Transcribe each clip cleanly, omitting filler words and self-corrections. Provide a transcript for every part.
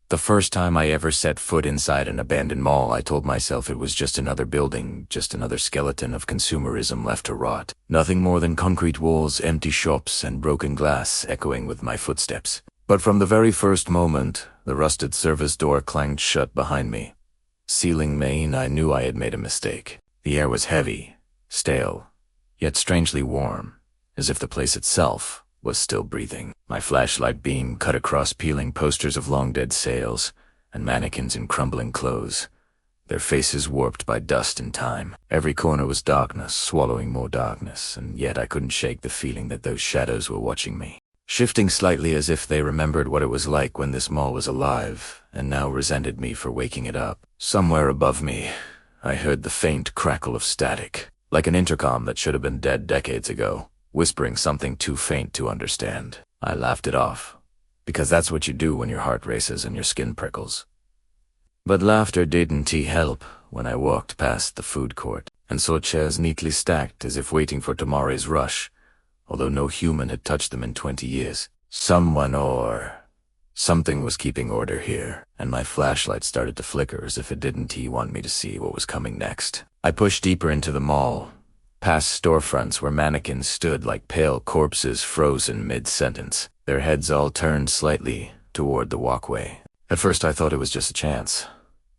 The first time I ever set foot inside an abandoned mall, I told myself it was just another building, just another skeleton of consumerism left to rot. Nothing more than concrete walls, empty shops, and broken glass echoing with my footsteps. But from the very first moment, the rusted service door clanged shut behind me. Sealing Maine, I knew I had made a mistake. The air was heavy, stale, yet strangely warm, as if the place itself was still breathing. My flashlight beam cut across peeling posters of long-dead sales and mannequins in crumbling clothes, their faces warped by dust and time. Every corner was darkness, swallowing more darkness, and yet I couldn't shake the feeling that those shadows were watching me, shifting slightly as if they remembered what it was like when this mall was alive, and now resented me for waking it up. Somewhere above me, I heard the faint crackle of static, like an intercom that should have been dead decades ago, whispering something too faint to understand. I laughed it off, because that's what you do when your heart races and your skin prickles. But laughter didn't help when I walked past the food court and saw chairs neatly stacked as if waiting for tomorrow's rush, although no human had touched them in 20 years. Someone or something was keeping order here, and my flashlight started to flicker as if it didn't want me to see what was coming next. I pushed deeper into the mall, past storefronts where mannequins stood like pale corpses frozen mid-sentence, their heads all turned slightly toward the walkway. At first I thought it was just a chance,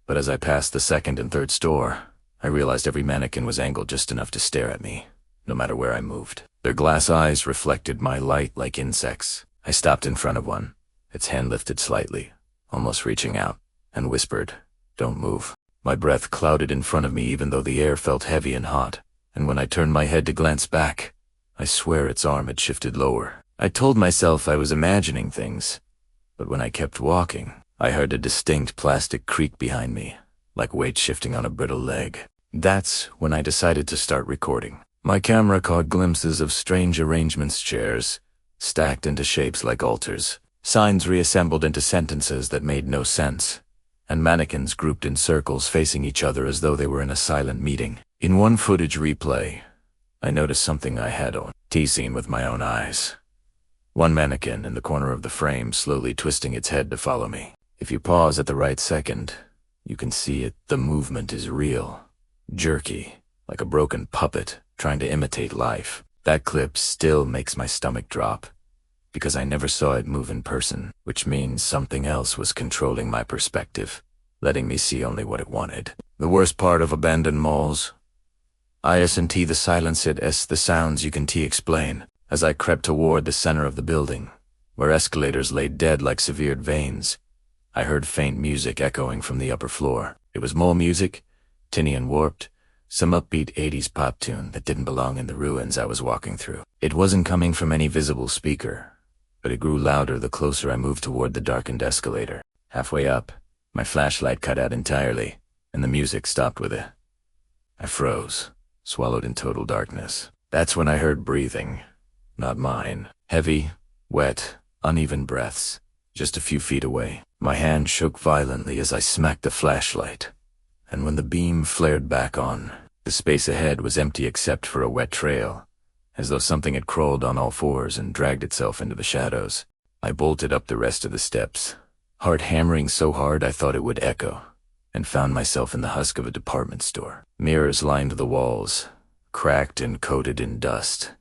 but as I passed the second and third store, I realized every mannequin was angled just enough to stare at me, no matter where I moved. Their glass eyes reflected my light like insects. I stopped in front of one, its hand lifted slightly, almost reaching out, and whispered, "Don't move." My breath clouded in front of me even though the air felt heavy and hot. And when I turned my head to glance back, I swear its arm had shifted lower. I told myself I was imagining things, but when I kept walking, I heard a distinct plastic creak behind me, like weight shifting on a brittle leg. That's when I decided to start recording. My camera caught glimpses of strange arrangements, chairs stacked into shapes like altars, signs reassembled into sentences that made no sense, and mannequins grouped in circles facing each other as though they were in a silent meeting. In one footage replay, I noticed something I had seen with my own eyes. One mannequin in the corner of the frame slowly twisting its head to follow me. If you pause at the right second, you can see it. The movement is real, jerky, like a broken puppet trying to imitate life. That clip still makes my stomach drop, because I never saw it move in person, which means something else was controlling my perspective, letting me see only what it wanted. The worst part of abandoned malls, ISNT the silence it s the sounds you can explain. As I crept toward the center of the building, where escalators lay dead like severed veins, I heard faint music echoing from the upper floor. It was mall music, tinny and warped, some upbeat 80s pop tune that didn't belong in the ruins I was walking through. It wasn't coming from any visible speaker, but it grew louder the closer I moved toward the darkened escalator. Halfway up, my flashlight cut out entirely, and the music stopped with it. I froze, swallowed in total darkness. That's when I heard breathing. Not mine. Heavy, wet, uneven breaths, just a few feet away. My hand shook violently as I smacked the flashlight, and when the beam flared back on, the space ahead was empty except for a wet trail, as though something had crawled on all fours and dragged itself into the shadows. I bolted up the rest of the steps, heart hammering so hard I thought it would echo, and found myself in the husk of a department store. Mirrors lined the walls, cracked and coated in dust,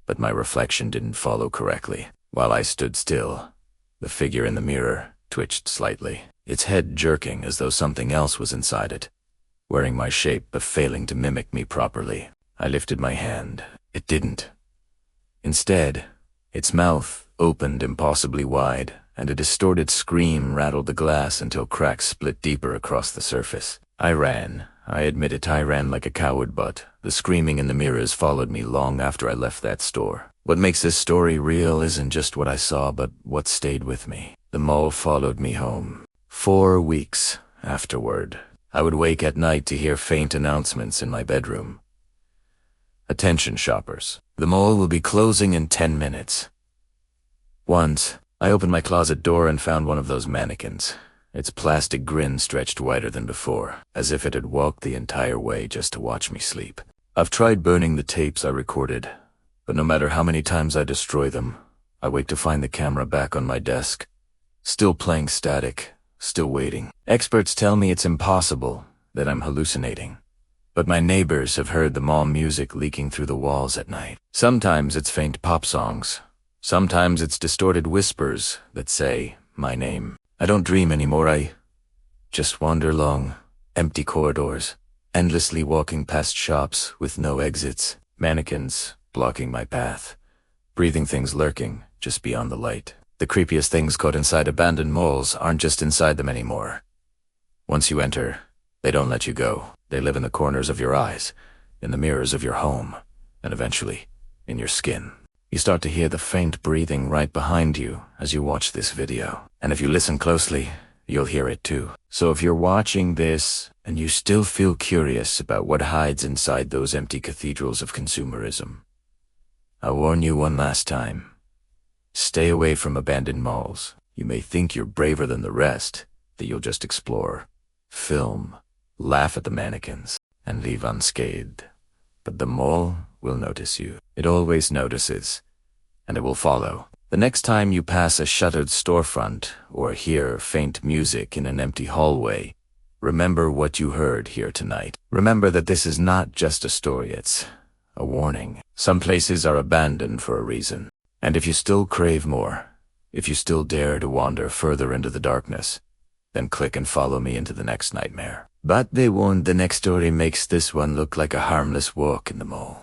but my reflection didn't follow correctly. While I stood still, the figure in the mirror twitched slightly, its head jerking as though something else was inside it, wearing my shape but failing to mimic me properly. I lifted my hand. It didn't. Instead, its mouth opened impossibly wide, and a distorted scream rattled the glass until cracks split deeper across the surface. I ran. I admit it, I ran like a coward, but the screaming in the mirrors followed me long after I left that store. What makes this story real isn't just what I saw, but what stayed with me. The mall followed me home. 4 weeks afterward, I would wake at night to hear faint announcements in my bedroom. "Attention shoppers. The mall will be closing in 10 minutes. Once, I opened my closet door and found one of those mannequins. Its plastic grin stretched wider than before, as if it had walked the entire way just to watch me sleep. I've tried burning the tapes I recorded, but no matter how many times I destroy them, I wait to find the camera back on my desk, still playing static, still waiting. Experts tell me it's impossible, that I'm hallucinating. But my neighbors have heard the mall music leaking through the walls at night. Sometimes it's faint pop songs. Sometimes it's distorted whispers that say my name. I don't dream anymore, I just wander long, empty corridors, endlessly walking past shops with no exits, mannequins blocking my path, breathing things lurking just beyond the light. The creepiest things caught inside abandoned malls aren't just inside them anymore. Once you enter, they don't let you go. They live in the corners of your eyes, in the mirrors of your home, and eventually, in your skin. You start to hear the faint breathing right behind you as you watch this video. And if you listen closely, you'll hear it too. So if you're watching this and you still feel curious about what hides inside those empty cathedrals of consumerism, I'll warn you one last time. Stay away from abandoned malls. You may think you're braver than the rest, that you'll just explore, film, laugh at the mannequins, and leave unscathed. But the mall will notice you. It always notices, and it will follow. The next time you pass a shuttered storefront or hear faint music in an empty hallway, remember what you heard here tonight. Remember that this is not just a story, it's a warning. Some places are abandoned for a reason. And if you still crave more, if you still dare to wander further into the darkness, then click and follow me into the next nightmare. But they warned the next story makes this one look like a harmless walk in the mall.